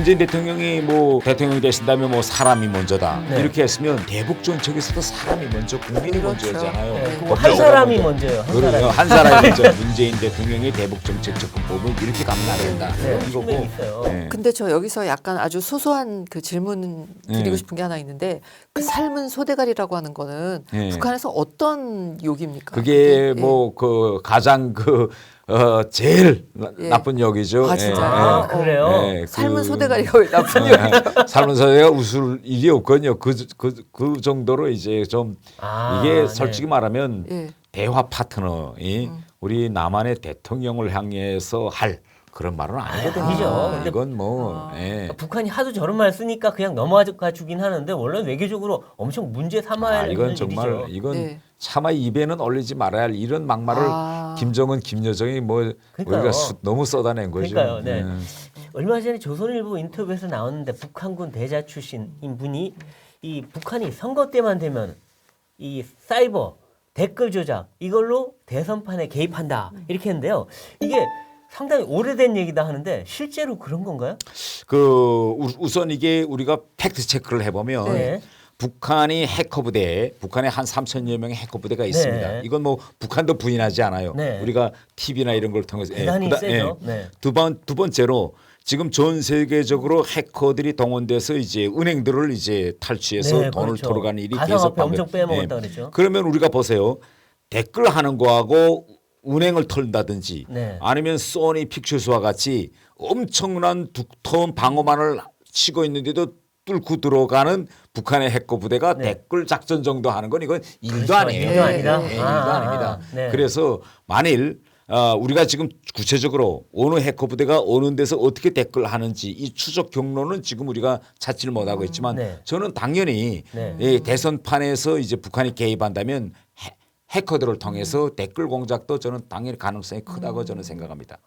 문재인 대통령이 뭐 대통령이 되신다면 뭐 사람이 먼저다 네. 이렇게 했으면 대북 정책에서도 사람이 먼저 국민이 그렇죠. 먼저잖아요. 네, 법적으로 한 사람이 먼저. 먼저예요. 한 그러면 사람이. 한 사람이 먼저 문재인 대통령의 대북 정책 접근법은 이렇게 가면 안 된다. 네, 이거고. 분명히 있어요. 네. 근데 저 여기서 약간 아주 소소한 그 질문 드리고 싶은 게 하나 있는데 그 삶은 소대가리라고 하는 거는 네. 북한에서 어떤 욕입니까? 그게 예. 뭐 그 가장 제일 예. 나쁜 욕이죠. 아, 진짜요? 아, 그래요? 삶은 소대가리가 왜 나쁜 욕이에요? 삶은 소대가 웃을 일이 없거든요. 그 정도로 이제 좀 이게 네. 솔직히 말하면 예. 대화 파트너이 우리 남한의 대통령을 향해서 할 그런 말은 아니거든요. 아니죠. 근데 이건 뭐 예. 북한이 하도 저런 말 쓰니까 그냥 넘어가 주긴 하는데 원래 외교적으로 엄청 문제 삼아야 하는 이건 정말 일이죠. 이건 네. 차마 입에는 올리지 말아야 할 이런 막말을 김정은, 김여정이 뭐 그러니까요. 우리가 너무 쏟아낸 거죠. 그러니까요. 네. 예. 얼마 전에 조선일보 인터뷰에서 나왔는데 북한군 대자 출신인 분이 이 북한이 선거 때만 되면 이 사이버 댓글 조작 이걸로 대선판에 개입한다 이렇게 했는데요. 이게 상당히 오래된 얘기다 하는데 실제로 그런 건가요? 우선 이게 우리가 팩트 체크를 해보면 네. 북한이 해커 부대, 북한에 한 3천여 명의 해커 부대가 있습니다. 네. 이건 뭐 북한도 부인하지 않아요. 네. 우리가 TV나 이런 걸 통해서 대단히 세죠. 네. 두 번째로 지금 전 세계적으로 해커들이 동원돼서 이제 은행들을 이제 탈취해서 네, 돈을 그렇죠. 털어가는 일이 가상화폐 계속 엄청 빼먹었다 그랬죠. 그러면 우리가 보세요. 댓글 하는 거하고 은행을 털다든지 네. 아니면 소니 픽처스와 같이 엄청난 두터운 방어만을 치고 있는데도 뚫고 들어가는 북한의 해커 부대가 네. 댓글 작전 정도 하는 건 이건 일도 그렇죠. 아니에요. 일도 아니다. 네, 일도 아, 아닙니다. 네. 그래서 만일 우리가 지금 구체적으로 어느 해커 부대가 어느 데서 어떻게 댓글 하는지 이 추적 경로는 지금 우리가 찾지를 못하고 있지만 네. 저는 당연히 네. 이 대선판에서 이제 북한이 개입한다면 해커들을 통해서 댓글 공작도 저는 당연히 가능성이 크다고 저는 생각합니다.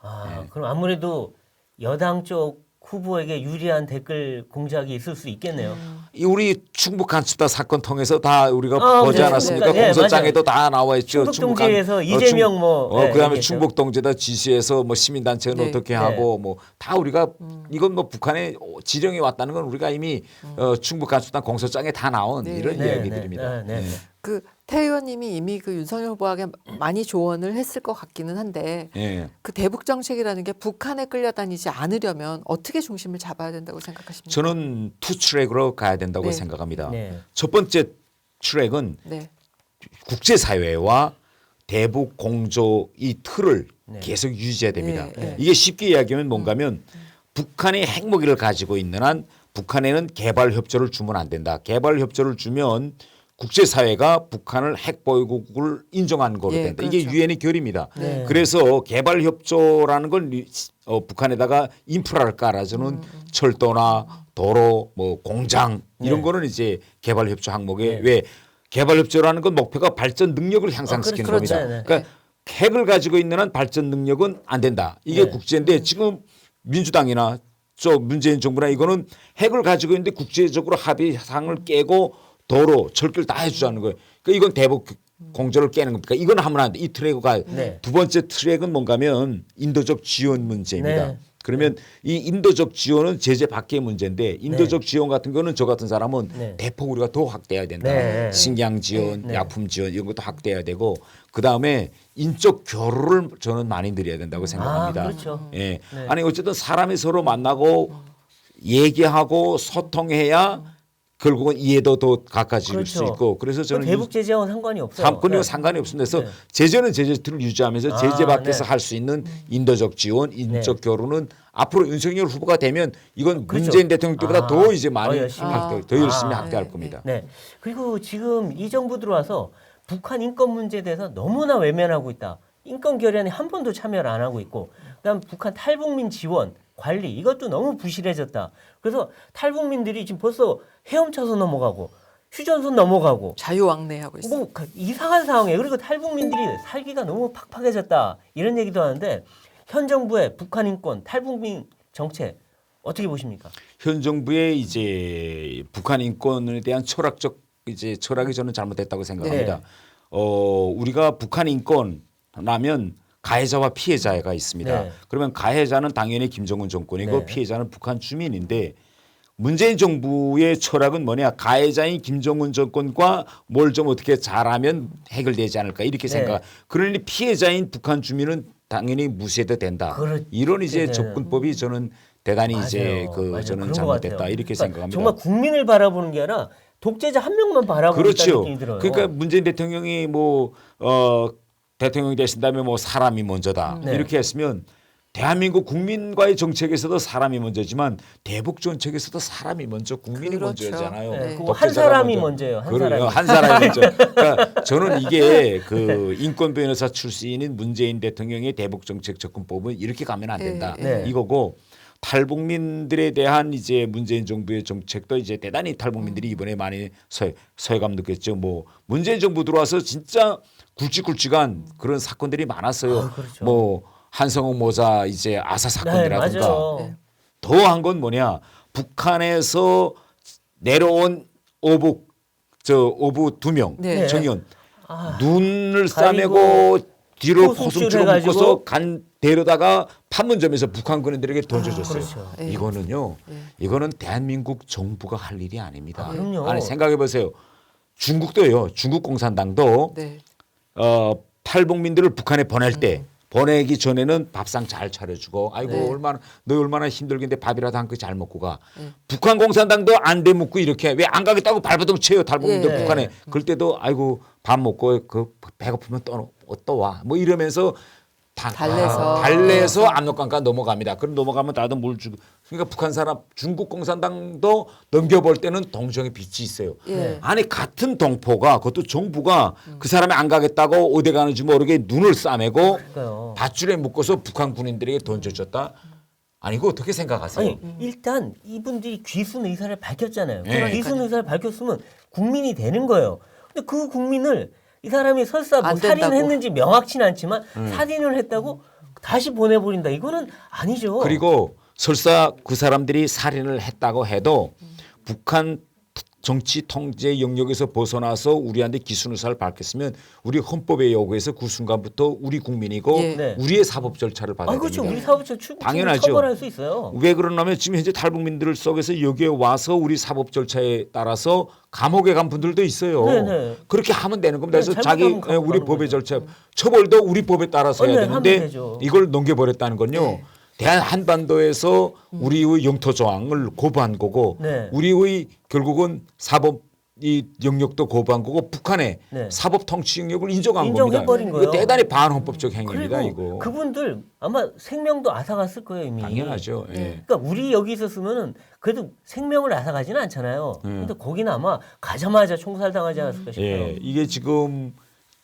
그럼 아무래도 여당 쪽 후보에게 유리한 댓글 공작이 있을 수 있겠네요. 이 우리 충북 간첩다 사건 통해서 다 우리가 보지 네, 않았습니까? 네, 공소장에도 다 나와 있죠. 충북 동지에서 이재명 네, 그다음에 얘기했죠. 충북 동지다 지시해서 뭐 시민단체는 네. 어떻게 네. 하고 뭐 다 우리가 이건 뭐 북한의 지령이 왔다는 건 우리가 이미 충북 간첩단 공소장에 다 나온 네. 이런 네, 이야기들입니다. 네, 네, 네. 그 태 의원님이 이미 그 윤석열 후보에게 많이 조언을 했을 것 같기는 한데 예. 그 대북 정책이라는 게 북한에 끌려다니지 않으려면 어떻게 중심을 잡아야 된다고 생각하십니까? 저는 투 트랙으로 가야 된다고 네. 생각합니다. 네. 첫 번째 트랙은 네. 국제사회와 대북 공조 이 틀을 네. 계속 유지해야 됩니다. 네, 네. 이게 쉽게 이야기하면 뭔가면 북한이 핵무기를 가지고 있는 한 북한에는 개발 협조를 주면 안 된다. 개발 협조를 주면 국제사회가 북한을 핵보유국을 인정한 거로 예, 된다. 그렇죠. 이게 유엔의 결의입니다. 네. 그래서 개발 협조라는 건 북한에다가 인프라를 깔아주는 철도나 도로, 뭐 공장 이런 네. 거는 이제 개발 협조 항목에 네. 왜 개발 협조라는 건 목표가 발전 능력을 향상시키는 그렇죠. 겁니다. 네, 네. 그러니까 핵을 가지고 있는 한 발전 능력은 안 된다. 이게 네. 국제인데 지금 민주당이나 저 문재인 정부나 이거는 핵을 가지고 있는데 국제적으로 합의상을 깨고 도로, 철길 다 해주자는 거예요. 그러니까 이건 대북 공조를 깨는 겁니까? 이건 하면 안 돼. 이 트랙가 네. 두 번째 트랙은 뭔가면 인도적 지원 문제입니다. 네. 그러면 이 인도적 지원은 제재 밖의 문제인데 인도적 지원 같은 거는 저 같은 사람은 네. 대폭 우리가 더 확대해야 된다. 네. 식량 지원, 네. 약품 지원 이런 것도 확대해야 되고 그 다음에 인적 교류를 저는 많이 드려야 된다고 생각합니다. 그렇죠. 예. 네. 아니 어쨌든 사람이 서로 만나고 얘기하고 소통해야 결국은 이해도 더 가까워질 수 그렇죠. 있고 그래서 저는 대북 제재와는 상관이 없어요. 삼권이와 네. 상관이 없습니다. 그래서 네. 제재는 제재를 유지하면서 제재 밖에서 네. 할 수 있는 인도적 지원, 인적 교류는 앞으로 윤석열 후보가 되면 이건 그렇죠. 문재인 대통령 때보다 더 이제 많이 더 열심히. 더 열심히 아, 확대할 네, 겁니다. 네. 그리고 지금 이 정부 들어와서 북한 인권 문제에 대해서 너무나 외면하고 있다. 인권 결연에 한 번도 참여를 안 하고 있고, 그다음 북한 탈북민 지원 관리 이것도 너무 부실해졌다. 그래서 탈북민들이 지금 벌써 헤엄쳐서 넘어가고 휴전선 넘어가고 자유왕래하고 있어요. 뭐 이상한 상황이에요. 그리고 탈북민들이 살기가 너무 팍팍해졌다 이런 얘기도 하는데 현 정부의 북한 인권 탈북민 정책 어떻게 보십니까? 현 정부의 이제 북한 인권에 대한 철학적 이제 철학이 저는 잘못됐다고 생각합니다. 네. 우리가 북한 인권라면 가해자와 피해자가 있습니다. 네. 그러면 가해자는 당연히 김정은 정권이고 네. 피해자는 북한 주민인데 문재인 정부의 철학은 뭐냐? 가해자인 김정은 정권과 뭘 좀 어떻게 잘하면 해결되지 않을까 이렇게 네. 생각. 그러니 피해자인 북한 주민은 당연히 무시해도 된다. 그렇게 이런 이제 되는. 접근법이 저는 대단히 이제 그 맞아요. 저는 그런 것 잘못됐다 같아요. 이렇게 그러니까 생각합니다. 정말 국민을 바라보는 게 아니라 독재자 한 명만 바라보는 그렇죠. 느낌이 들어요. 그러니까 문재인 대통령이 뭐 대통령이 되신 다음에 뭐 사람이 먼저다 네. 이렇게 했으면 대한민국 국민과의 정책에서도 사람이 먼저지만 대북 정책에서도 사람이 먼저 국민이 그렇죠. 먼저잖아요. 네, 그거 독재자가 한 사람이 먼저. 먼저예요. 한 그래요. 사람이. 한 사람이 먼저. 그러니까 저는 이게 그 인권 변호사 출신인 문재인 대통령의 대북 정책 접근법은 이렇게 가면 안 된다. 네. 이거고 탈북민들에 대한 이제 문재인 정부의 정책도 이제 대단히 탈북민들이 이번에 많이 서해감 느꼈죠. 뭐 문재인 정부 들어와서 진짜 굵직굵직한 그런 사건들이 많았어요. 아, 그렇죠. 뭐 한성욱 모자 이제 아사 네, 사건이라든가 맞아요. 네. 더한 건 뭐냐 북한에서 내려온 어부 두 명 네. 정연 아, 눈을 가리고 싸매고 뒤로 코숨줄 코숨줄로 해가지고. 묶어서 간 데려다가 판문점에서 북한 군인들에게 던져줬어요. 그렇죠. 네. 이거는요. 네. 이거는 대한민국 정부가 할 일이 아닙니다. 아, 그럼요. 아니 생각해 보세요. 중국도요. 중국 공산당도 네. 탈북민들을 북한에 보낼 때 보내기 전에는 밥상 잘 차려주고 아이고 네. 너 얼마나 힘들겠는데 밥이라도 한 끗 잘 먹고 가. 네. 북한 공산당도 안 대묻고 이렇게 왜 안 가겠다고 발버둥 쳐요 탈북민들 예. 북한에. 그럴 때도 아이고 밥 먹고 그 배고프면 또 와. 뭐 이러면서 달래서 압록강가 넘어갑니다. 그럼 넘어가면 다들 물 주고. 그러니까 북한 사람 중국 공산당도 넘겨볼 때는 동정의 빛이 있어요. 예. 아니 같은 동포가 그것도 정부가 그 사람이 안 가겠다고 어디 가는지 모르게 눈을 싸매고 그러니까요. 밧줄에 묶어서 북한 군인들에게 던져줬다. 아니 이거 어떻게 생각하세요? 아니 일단 이분들이 귀순 의사를 밝혔잖아요. 네. 귀순 의사를 밝혔으면 국민이 되는 거예요. 근데 그 국민을 이 사람이 설사 뭐 안 된다고. 살인을 했는지 명확치는 않지만 살인을 했다고 다시 보내버린다. 이거는 아니죠. 그리고 설사 그 사람들이 살인을 했다고 해도 북한 정치 통제 영역에서 벗어나서 우리한테 기순의사를 밝혔으면 우리 헌법에 요구해서 그 순간부터 우리 국민이고 예. 네. 우리의 사법절 차를 받아야 아 그렇죠. 됩니다. 우리 사법처 당연하죠. 처벌할 수 있어요. 왜 그러냐면 지금 현재 탈북민들 속에서 여기에 와서 우리 사법 절차에 따라서 감옥에 간 분들도 있요 네네. 그렇게 하면 되는 겁니다. 그래서 네, 자기 잘못하면 감옥 우리 가는 법의 거죠. 절차 처벌도 우리 법에 따라서 해야 네, 하면 되는데 되죠. 이걸 넘겨버렸다는 건요. 네. 대한 한반도에서 우리의 영토 조항을 거부한 거고 네. 우리의 결국은 사법 이 영역도 거부한 거고 북한의 네. 사법 통치 영역을 인정한 인정해버린 겁니다. 거예요. 이거 대단히 반헌법적 행위입니다. 그리고 이거 그분들 아마 생명도 앗아갔을 거예요 이미. 당연하죠. 예. 그러니까 우리 여기 있었으면은 그래도 생명을 앗아가지는 않잖아요. 근데 거기는 아마 가자마자 총살당하지 않았을까 싶어요. 예, 이게 지금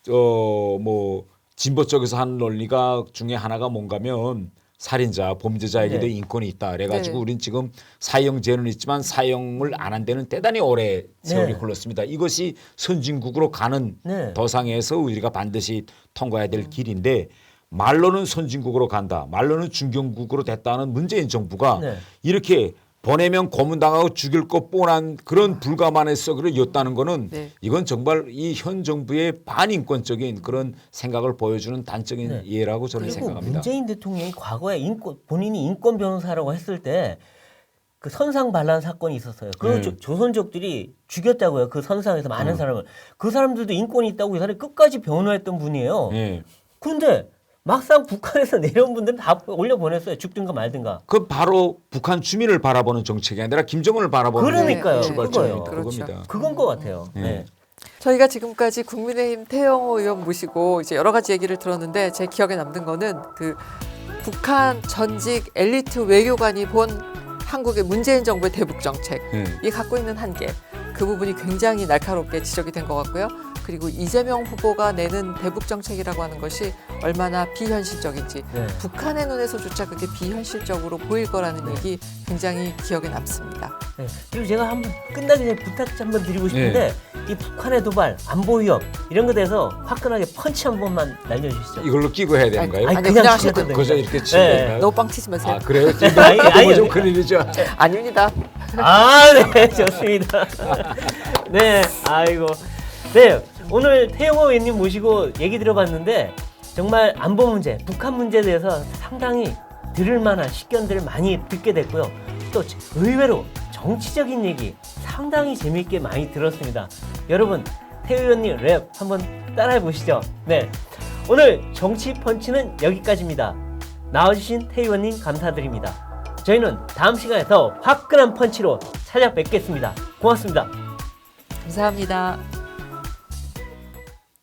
뭐 진보 쪽에서 하는 논리가 중에 하나가 뭔가면 살인자, 범죄자에게도 네. 인권이 있다. 그래가지고 네. 우린 지금 사형제는 있지만 사형을 안 한 데는 대단히 오래 세월이 네. 흘렀습니다. 이것이 선진국으로 가는 네. 도상에서 우리가 반드시 통과해야 될 길인데 말로는 선진국으로 간다. 말로는 중견국으로 됐다는 문재인 정부가 네. 이렇게 보내면 고문당하고 죽일 것 뻔한 그런 불가만의 속으로 였다는 거는 네. 이건 정말 이 현 정부의 반인권적인 그런 생각을 보여주는 단적인 네. 예라고 저는 그리고 생각합니다. 문재인 대통령이 과거에 본인이 인권 변호사라고 했을 때 그 선상 반란 사건이 있었어요. 그 조선족들이 죽였다고요. 그 선상에서 많은 사람을. 그 사람들도 인권이 있다고 이 사람이 끝까지 변호했던 분이에요. 예. 그런데 막상 북한에서 내려온 분들은 다 올려보냈어요. 죽든가 말든가. 그 바로 북한 주민을 바라보는 정책이 아니라 김정은을 바라보는 그러니까요. 출발점이 그거예요. 그겁니다. 그렇죠. 그건 것 같아요. 네. 네. 저희가 지금까지 국민의힘 태영호 의원 모시고 이제 여러 가지 얘기를 들었는데 제 기억에 남는 거는 그 북한 전직 엘리트 외교관이 본 한국의 문재인 정부의 대북 정책 이 갖고 있는 한계 그 부분이 굉장히 날카롭게 지적이 된 것 같고요. 그리고 이재명 후보가 내는 대북 정책이라고 하는 것이 얼마나 비현실적인지 네. 북한의 눈에서조차 그게 비현실적으로 보일 거라는 얘기 굉장히 기억에 남습니다. 네. 그리고 제가 한번 끝나기 전에 부탁 한번 드리고 싶은데 이 북한의 도발, 안보 위협 이런 것에 대해서 화끈하게 펀치 한 번만 날려주시죠. 이걸로 끼고 해야 되는가요? 아니, 그냥 하셔도 치셔도 그저 됩니다. 이렇게 치면 네. 되나요? 너무 빵 치지 마세요. 아 그래요? 아니, 너무 좀 아니. 큰일이죠. 아닙니다. 아, 네, 좋습니다. 네, 아이고. 네, 오늘 태영호 의원님 모시고 얘기 들어봤는데 정말 안보 문제, 북한 문제에 대해서 상당히 들을 만한 식견들을 많이 듣게 됐고요. 또 의외로 정치적인 얘기 상당히 재미있게 많이 들었습니다. 여러분, 태 의원님 랩 한번 따라해 보시죠. 네, 오늘 정치 펀치는 여기까지입니다. 나와주신 태 의원님 감사드립니다. 저희는 다음 시간에 더 화끈한 펀치로 찾아뵙겠습니다. 고맙습니다. 감사합니다.